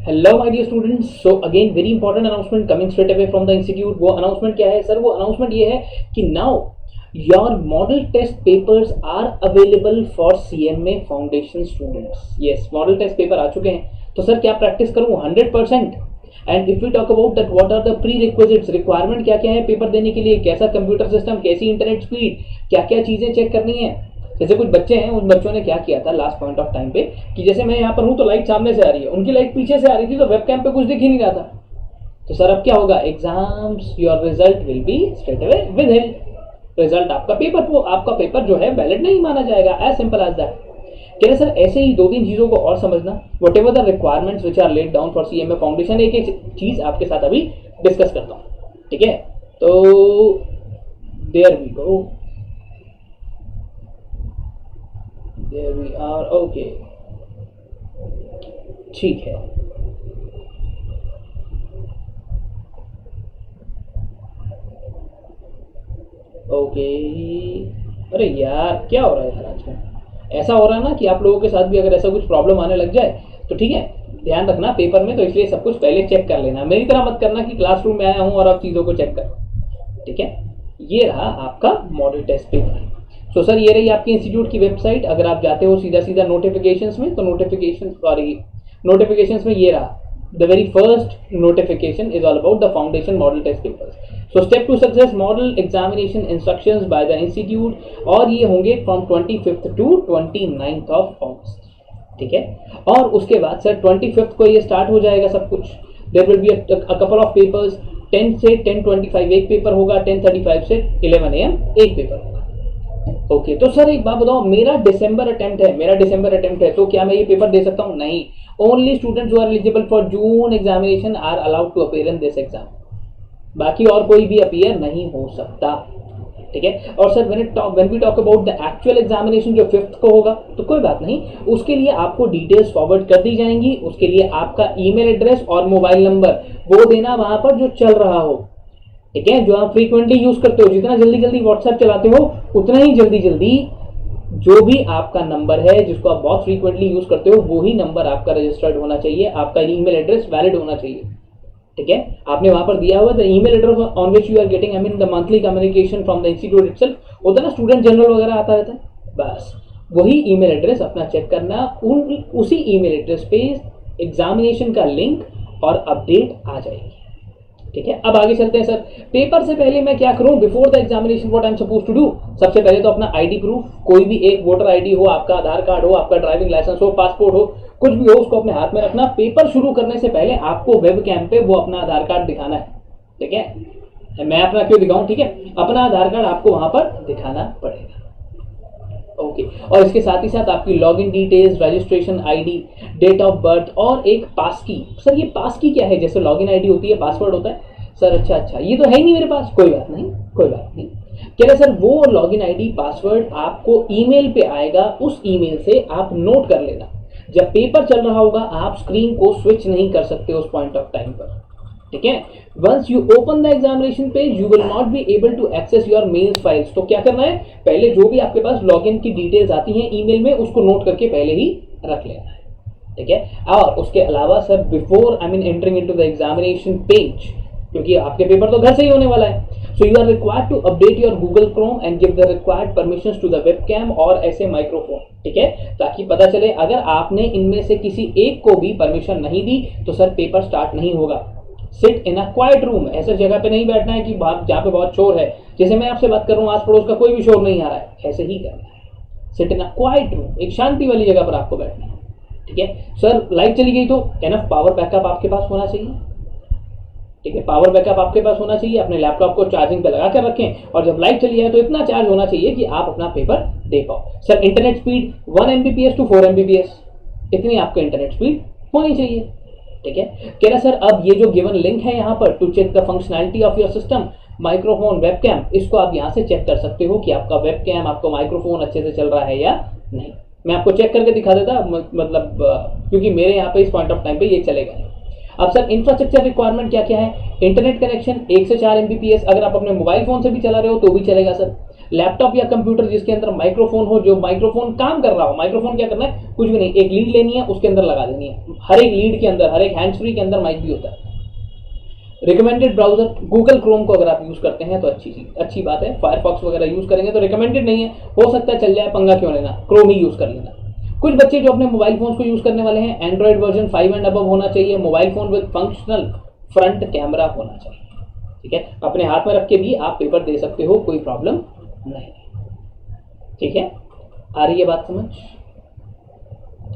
Hello my dear students, so again very important announcement coming straight away from the institute. वो announcement क्या है sir? वो announcement ये है कि now your model test papers are available for CMA foundation students. Yes, model test paper आ चुके हैं। तो सर क्या प्रैक्टिस करूं? 100%। And if we talk about that, what are the prerequisites, requirement क्या क्या है पेपर देने के लिए, कैसा कंप्यूटर सिस्टम, कैसी इंटरनेट स्पीड, क्या क्या चीजें चेक करनी है। जैसे कुछ बच्चे हैं, उन बच्चों ने क्या किया था लास्ट पॉइंट ऑफ टाइम पे कि जैसे मैं यहाँ पर हूँ तो लाइट सामने से आ रही है, उनकी लाइट पीछे से आ रही थी, तो वेबकैम पे कुछ दिख ही नहीं रहा था। तो सर अब क्या होगा? Exams your result will be straight away withheld. Result आपका पेपर जो है वैलिड नहीं माना जाएगा। As simple as that. कह रहे सर ऐसे ही दो तीन चीजों को और समझना। Whatever the requirements which are laid down for CMA foundation, एक एक चीज आपके साथ अभी डिस्कस करता हूँ, ठीक है? तो there we go, there we are, okay, ठीक है। ओके, अरे यार क्या हो रहा है यार आजकल? ऐसा हो रहा है ना कि आप लोगों के साथ भी अगर ऐसा कुछ प्रॉब्लम आने लग जाए तो ठीक है, ध्यान रखना पेपर में, तो इसलिए सब कुछ पहले चेक कर लेना। मेरी तरह मत करना कि क्लासरूम में आया हूं और अब चीज़ों को चेक कर, ठीक है? ये रहा आपका मॉडल टेस्ट पेपर। तो सर ये रही आपकी इंस्टीट्यूट की वेबसाइट। अगर आप जाते हो सीधा सीधा नोटिफिकेशंस में, तो नोटिफिकेशंस में ये रहा, the very first notification is all about the foundation model test papers. So step to success model examination instructions by the institute, और ये होंगे फ्रॉम 25 टू 29 ऑफ अगस्त, ठीक है? और उसके बाद सर 25 को ये स्टार्ट हो जाएगा सब कुछ। There will be a couple of papers. 10 से 10:25 एक पेपर होगा, 10:35 से 11 AM एक पेपर होगा। ओके, तो सर एक बात बताओ, मेरा दिसंबर अटेम्प्ट है, तो क्या मैं ये पेपर दे सकता हूँ? नहीं। Only students who are eligible for June examination are allowed to appear in this exam. बाकी और कोई भी अपीयर नहीं हो सकता, ठीक है? और sir when we talk about the actual examination जो 5th को होगा, तो कोई बात नहीं, उसके लिए आपको डिटेल्स फॉरवर्ड कर दी जाएंगी। उसके लिए आपका ईमेल एड्रेस और मोबाइल नंबर वो देना वहां पर जो चल रहा हो, ठीक है? जो आप फ्रीक्वेंटली यूज करते हो, जितना जल्दी जल्दी व्हाट्सएप चलाते हो उतना ही जल्दी जल्दी जो भी आपका नंबर है जिसको आप बहुत फ्रीक्वेंटली यूज करते हो, वो ही नंबर आपका रजिस्टर्ड होना चाहिए, आपका ईमेल एड्रेस वैलिड होना चाहिए, ठीक है? आपने वहां पर दिया हुआ the email address on which you are getting the monthly communication from the institute itself, होता है ना स्टूडेंट जनरल वगैरह आता रहता है, बस वही ईमेल एड्रेस अपना चेक करना। उसी ईमेल एड्रेस पे एग्जामिनेशन का लिंक और अपडेट आ जाएगी, ठीक है? अब आगे चलते हैं सर। पेपर से पहले मैं क्या करूं? Before the examination what I am suppose to do? सबसे पहले तो अपना आईडी प्रूफ, कोई भी एक वोटर आईडी हो, आपका आधार कार्ड हो, आपका ड्राइविंग लाइसेंस हो, पासपोर्ट हो, कुछ भी हो, उसको अपने हाथ में रखना। पेपर शुरू करने से पहले आपको वेब कैम पे वो अपना आधार कार्ड दिखाना है, ठीक है? मैं अपना क्यों दिखाऊं, ठीक है? अपना आधार कार्ड आपको वहां पर दिखाना पड़ेगा, ओके? और इसके साथ ही साथ आपकी login details, registration ID, date of birth और एक पास की। सर ये पास की क्या है? जैसे लॉगिन आईडी होती है, पासवर्ड होता है सर। अच्छा, ये तो है ही नहीं मेरे पास। कोई बात नहीं। कह रहे सर वो लॉगिन आईडी पासवर्ड आपको ईमेल पे आएगा, उस ईमेल से आप नोट कर लेना। जब पेपर चल रहा होगा आप स्क्रीन को स्विच नहीं कर सकते उस पॉइंट ऑफ टाइम पर, ठीक है? Once you open the examination page you will not be able to access your mails files. तो क्या करना है? पहले जो भी आपके पास लॉगिन की डिटेल्स आती हैं ईमेल में, उसको नोट करके पहले ही रख लेना है, ठीक है? और उसके अलावा sir before entering into the examination page, क्योंकि आपके पेपर तो घर से ही होने वाला है, so you are required to update your Google Chrome and give the required permissions to the webcam और ऐसे माइक्रोफोन, ठीक है? ताकि पता चले अगर आपने इनमें से किसी एक को भी परमिशन नहीं दी तो सर पेपर स्टार्ट नहीं होगा। Sit in a quiet room, ऐसे जगह पे नहीं बैठना है कि जहाँ पे बहुत शोर है। जैसे मैं आपसे बात कर रहा हूँ, आस पड़ोस का कोई भी शोर नहीं आ रहा है, ऐसे ही करना है। Sit in a quiet room, एक शांति वाली जगह पर आपको बैठना है, ठीक है? सर लाइट चली गई तो एनफ पावर बैकअप आपके पास होना चाहिए, ठीक है? पावर बैकअप आपके पास होना चाहिए। अपने लैपटॉप को चार्जिंग पे लगा कर रखें, और जब लाइट चली जाए तो इतना चार्ज होना चाहिए कि आप अपना पेपर दे पाओ। Sir internet speed 1 Mbps to 4 Mbps, इतनी आपको इंटरनेट स्पीड होनी चाहिए, ठीक है? कह रहा सर अब ये जो गिवन लिंक है यहाँ पर to check the functionality of your system, microphone, webcam, इसको आप यहाँ से चेक कर सकते हो कि आपका वेबकैम, आपका माइक्रोफोन अच्छे से चल रहा है या नहीं। मैं आपको चेक करके दिखा देता, मतलब क्योंकि मेरे यहाँ पे इस पॉइंट ऑफ टाइम पे ये चलेगा। अब सर इंफ्रास्ट्रक्चर रिक्वायरमेंट क्या क्या है? इंटरनेट कनेक्शन 1 से 4 Mbps, अगर आप अपने मोबाइल फोन से भी चला रहे हो तो भी चलेगा सर। लैपटॉप या कंप्यूटर जिसके अंदर माइक्रोफोन हो, जो माइक्रोफोन काम कर रहा हो, माइक्रोफोन क्या करना है, कुछ भी नहीं, एक लीड लेनी है, उसके अंदर लगा देनी है। हर एक लीड के अंदर, हर एक हैंड्स फ्री के अंदर माइक भी होता है। रिकमेंडेड ब्राउजर गूगल क्रोम को अगर आप यूज करते हैं तो अच्छी बात है। फायरफॉक्स वगैरह यूज करेंगे तो रिकमेंडेड नहीं है, हो सकता है चल जाए, पंगा क्यों लेना, क्रोम ही यूज कर लेना। कुछ बच्चे जो अपने मोबाइल फोन को यूज करने वाले हैं, एंड्रॉइड वर्जन 5 एंड अबव होना चाहिए, mobile phone with functional front camera होना चाहिए। ठीक है, अपने हाथ में रख के भी आप पेपर दे सकते हो, कोई प्रॉब्लम नहीं। ठीक है, आ रही है बात समझ?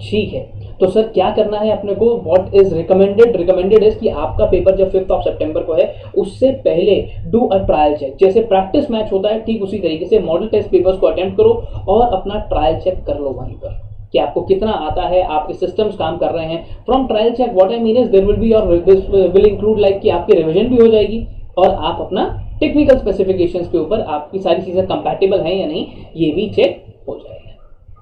ठीक है, तो सर क्या करना है अपने को, what is recommended? Recommended is कि आपका पेपर जब 5 सितंबर को है उससे पहले डू अ ट्रायल चेक। जैसे प्रैक्टिस मैच होता है ठीक उसी तरीके से मॉडल टेस्ट पेपर्स को अटेम्प्ट करो और अपना ट्रायल चेक कर लो वहीं पर कि आपको कितना आता है, आपके सिस्टम्स काम कर रहे हैं। From trial check what I mean is there will be और दिस विल इंक्लूड लाइक कि आपकी रिवीजन भी हो जाएगी और आप अपना टेक्निकल स्पेसिफिकेशंस के ऊपर आपकी सारी चीजें कंपैटिबल हैं या नहीं ये भी चेक हो जाएगा।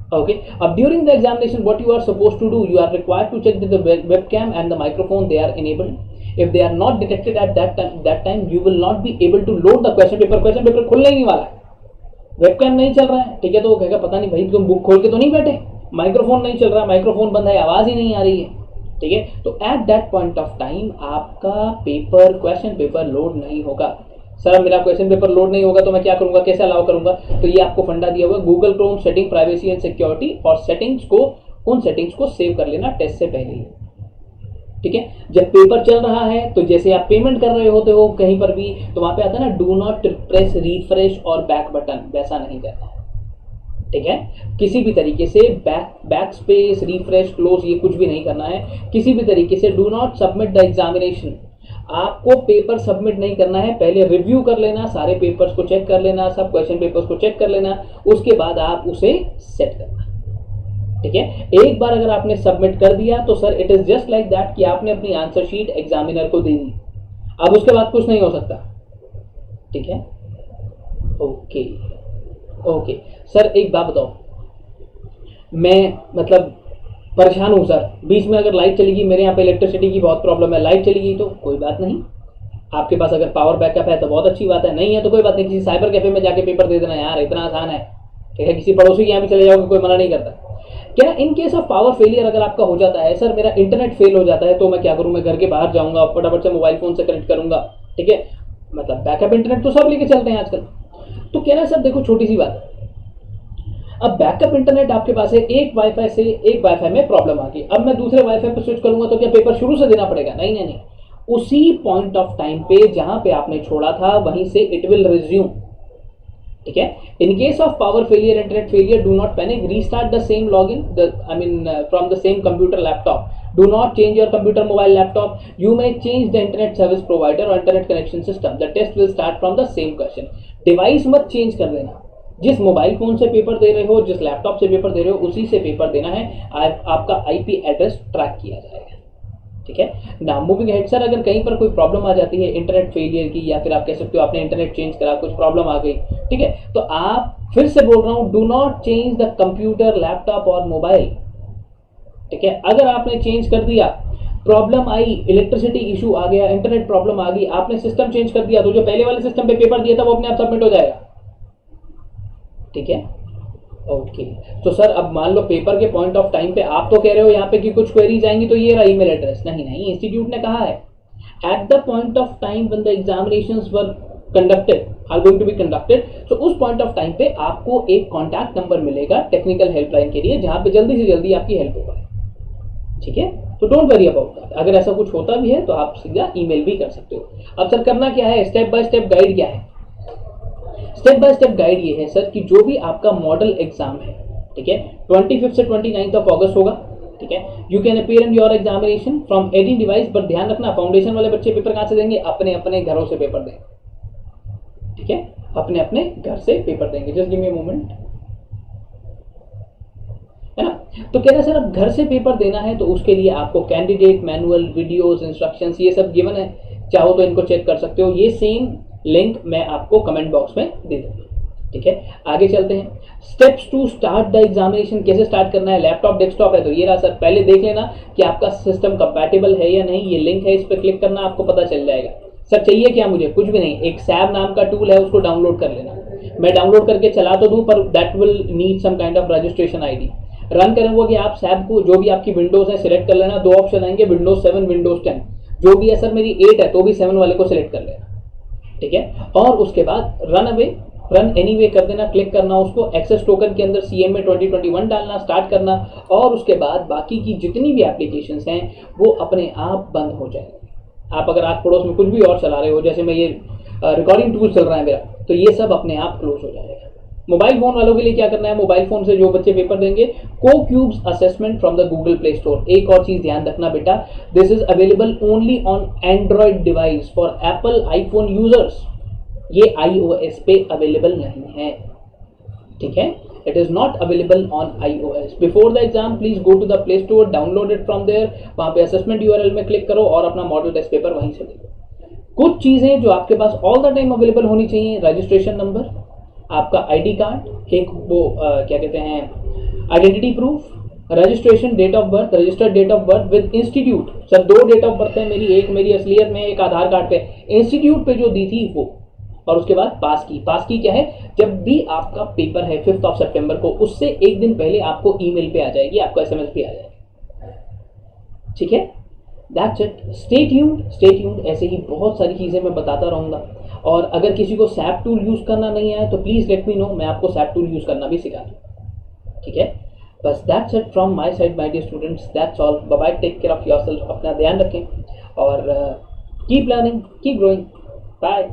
Okay. During the examination, what you are supposed to do? You are required to check that the webcam and the microphone they are enabled. If they are not detected at that time, you will not be able to load the question paper. Question paper खुलने ही नहीं वाला है, webcam नहीं चल रहा है, ठीक है, तो वो कहेगा पता नहीं भाई तुम बुक खोल के तो नहीं बैठे, माइक्रोफोन नहीं चल रहा, माइक्रोफोन बंद है, आवाज ही नहीं आ रही है। ठीक है, तो at that point of time आपका पेपर, क्वेश्चन पेपर लोड नहीं होगा। सर मेरा क्वेश्चन पेपर लोड नहीं होगा तो मैं क्या करूंगा, कैसे अलाउ करूंगा? तो ये आपको फंडा दिया हुआ है Google Chrome setting privacy and security, और सेटिंग्स को, उन सेटिंग्स को सेव कर लेना टेस्ट से पहले ही। ठीक है, जब पेपर चल रहा है तो जैसे आप पेमेंट कर रहे होते हो कहीं पर भी तो वहां पे आता है ना डू नॉट प्रेस रिफ्रेश और बैक बटन, वैसा नहीं करना है। ठीक है, किसी भी तरीके से बैक स्पेस, रिफ्रेश, क्लोज ये कुछ भी नहीं करना है। किसी भी तरीके से do not submit the examination, आपको पेपर सबमिट नहीं करना है, पहले रिव्यू कर लेना, सारे पेपर्स को चेक कर लेना, सब क्वेश्चन पेपर्स को चेक कर लेना, उसके बाद आप उसे सेट करना। ठीक है, एक बार अगर आपने सबमिट कर दिया तो sir it is just like that कि आपने अपनी आंसर शीट एग्जामिनर को दे दी, अब उसके बाद कुछ नहीं हो सकता। ठीक है, ओके सर एक बात बताओ, मैं मतलब परेशान हूँ सर, बीच में अगर लाइट चली गई, मेरे यहाँ पे इलेक्ट्रिसिटी की बहुत प्रॉब्लम है, लाइट चली गई तो कोई बात नहीं, आपके पास अगर पावर बैकअप है तो बहुत अच्छी बात है, नहीं है तो कोई बात नहीं, किसी साइबर कैफे में जाके पेपर दे देना यार, इतना आसान है। ठीक है, किसी पड़ोसी के यहाँ भी चले जाओगे, कोई मना नहीं करता। क्या इन केस ऑफ पावर फेलियर अगर आपका हो जाता है, सर मेरा इंटरनेट फेल हो जाता है तो मैं क्या करूँ, मैं घर के बाहर जाऊँगा, फटाफट से मोबाइल फोन से कनेक्ट करूँगा। ठीक है, मतलब बैकअप इंटरनेट तो सब लेके चलते हैं आजकल। तो कह रहे हैं सर देखो छोटी सी बात है, अब बैकअप इंटरनेट आपके पास है, एक वाईफाई से एक वाईफाई में प्रॉब्लम आ गई, अब मैं दूसरे वाईफाई पर स्विच करूंगा तो क्या पेपर शुरू से देना पड़ेगा? नहीं, उसी पॉइंट ऑफ टाइम पे जहां पे आपने छोड़ा था वहीं से इट विल रिज्यूम। ठीक है, in case of power failure, internet failure, do not panic, restart the same login, from the same computer laptop, do not change your computer mobile laptop, you may change the internet service provider और internet connection system, the test will start from the same question. Device मत चेंज कर देना, जिस mobile phone से paper दे रहे हो, जिस लैपटॉप से पेपर दे रहे हो, उसी से पेपर देना है, आपका आईपी एड्रेस ट्रैक किया जाएगा। ठीक है ना, मूविंग हेड सर अगर कहीं पर कोई प्रॉब्लम आ जाती है इंटरनेट फेलियर की, या फिर आप कह सकते हो आपने इंटरनेट चेंज करा, कुछ प्रॉब्लम आ गई, ठीक है, तो आप फिर से बोल रहा हूं, do not change the computer, laptop और मोबाइल। ठीक है, अगर आपने चेंज कर दिया, प्रॉब्लम आई, इलेक्ट्रिसिटी इशू आ गया, इंटरनेट प्रॉब्लम आ गई, आपने सिस्टम चेंज कर दिया, तो जो पहले वाले सिस्टम पे पेपर दिया था वो अपने आप सबमिट हो जाएगा। ठीक है, ओके, तो सर अब मान लो पेपर के पॉइंट ऑफ टाइम पे आप तो कह रहे हो यहाँ पे कि कुछ क्वेरीज आएंगी तो ये रहा ईमेल एड्रेस, नहीं, इंस्टीट्यूट ने कहा है at the point of time when the examinations were conducted are going to be conducted, तो उस पॉइंट ऑफ टाइम पे आपको एक कॉन्टैक्ट नंबर मिलेगा टेक्निकल हेल्पलाइन के लिए, जहां पे जल्दी से जल्दी आपकी हेल्प हो पाए। ठीक है, तो डोंट वरी अबाउट दैट, अगर ऐसा कुछ होता भी है तो आप सीधा ईमेल भी कर सकते हो। अब सर करना क्या है, स्टेप बाय स्टेप गाइड क्या है? स्टेप बाय स्टेप गाइड ये है सर कि जो भी आपका मॉडल एग्जाम है, ठीक है, 25 से 29 ऑफ अगस्त होगा। ठीक है, you can appear in your examination from any device, but ध्यान रखना फाउंडेशन वाले बच्चे पेपर कहां से देंगे? अपने अपने घरों से पेपर देंगे। ठीक है, अपने अपने घर से पेपर देंगे। Just give me a moment, है ना। तो कह रहे सर अब घर से पेपर देना है तो उसके लिए आपको कैंडिडेट मैनुअल, वीडियोस, इंस्ट्रक्शंस ये सब गिवन है, चाहो तो इनको चेक कर सकते हो, ये सेम लिंक मैं आपको कमेंट बॉक्स में दे दूंगा। ठीक है, आगे चलते हैं। Steps to start the examination, कैसे स्टार्ट करना है? लैपटॉप, डेस्कटॉप है तो ये रहा सर, पहले देख लेना कि आपका सिस्टम कंपैटिबल है या नहीं, ये लिंक है, इस पर क्लिक करना, आपको पता चल जाएगा। सर चाहिए क्या मुझे? कुछ भी नहीं, एक सैब नाम का टूल है, उसको डाउनलोड कर लेना। मैं डाउनलोड करके चला तो दूं, पर that will need some kind of registration ID. Run करेंगे कि आप सैप को जो भी आपकी विंडोज है सिलेक्ट कर लेना, दो ऑप्शन आएंगे, विंडोज 7, विंडोज 10। जो भी है सर मेरी 8 है तो भी 7 वाले को सिलेक्ट कर लेना, ठीक है। और उसके बाद रन एनीवे कर देना, क्लिक करना उसको, एक्सेस टोकन के अंदर CMA 2021 डालना, स्टार्ट करना, और उसके बाद बाकी की जितनी भी एप्लीकेशंस हैं वो अपने आप बंद हो जाएंगे। आप अगर आस पड़ोस में कुछ भी और चला रहे हो, जैसे मैं ये रिकॉर्डिंग टूल चल रहा है मेरा, तो ये सब अपने आप क्लोज हो जाएगा। मोबाइल फोन वालों के लिए क्या करना है, मोबाइल फोन से जो बच्चे पेपर देंगे, Cocubes assessment from the Google Play Store. एक और चीज ध्यान रखना बेटा, this is available only on Android device for Apple iPhone users. ये iOS पे अवेलेबल नहीं है, ठीक है। It is not available on iOS। Before the exam please go to the Play Store, download it from there, वहां पे assessment URL में click करो और अपना मॉडल टेस्ट पेपर वहीं से देखो। कुछ चीजें जो आपके पास ऑल द टाइम अवेलेबल होनी चाहिए, रजिस्ट्रेशन नंबर, आपका ID कार्ड, एक वो क्या कहते हैं identity proof, registration date of birth, registered date of birth with institute. Sir 2 date of birth है मेरी, एक मेरी असलियत में, एक आधार कार्ड पे, इंस्टीट्यूट पे जो दी थी वो। और उसके बाद पास की क्या है, जब भी आपका पेपर है 5 सितंबर को, उससे एक दिन पहले आपको ईमेल पे आ जाएगी, आपको SMS पे आ जाएगी, ठीक है। That's it, stay tuned. ऐसे ही बहुत सारी चीज़ें मैं बताता रहूँगा। और अगर किसी को सैप टूल यूज़ करना नहीं आए तो प्लीज़ लेट मी नो, मैं आपको सैप टूल यूज़ करना भी सिखा दूँ, ठीक है। बस that's it from my side my dear students, that's all. Bye bye, take care of yourself, अपना ध्यान रखें और keep learning, keep growing, bye.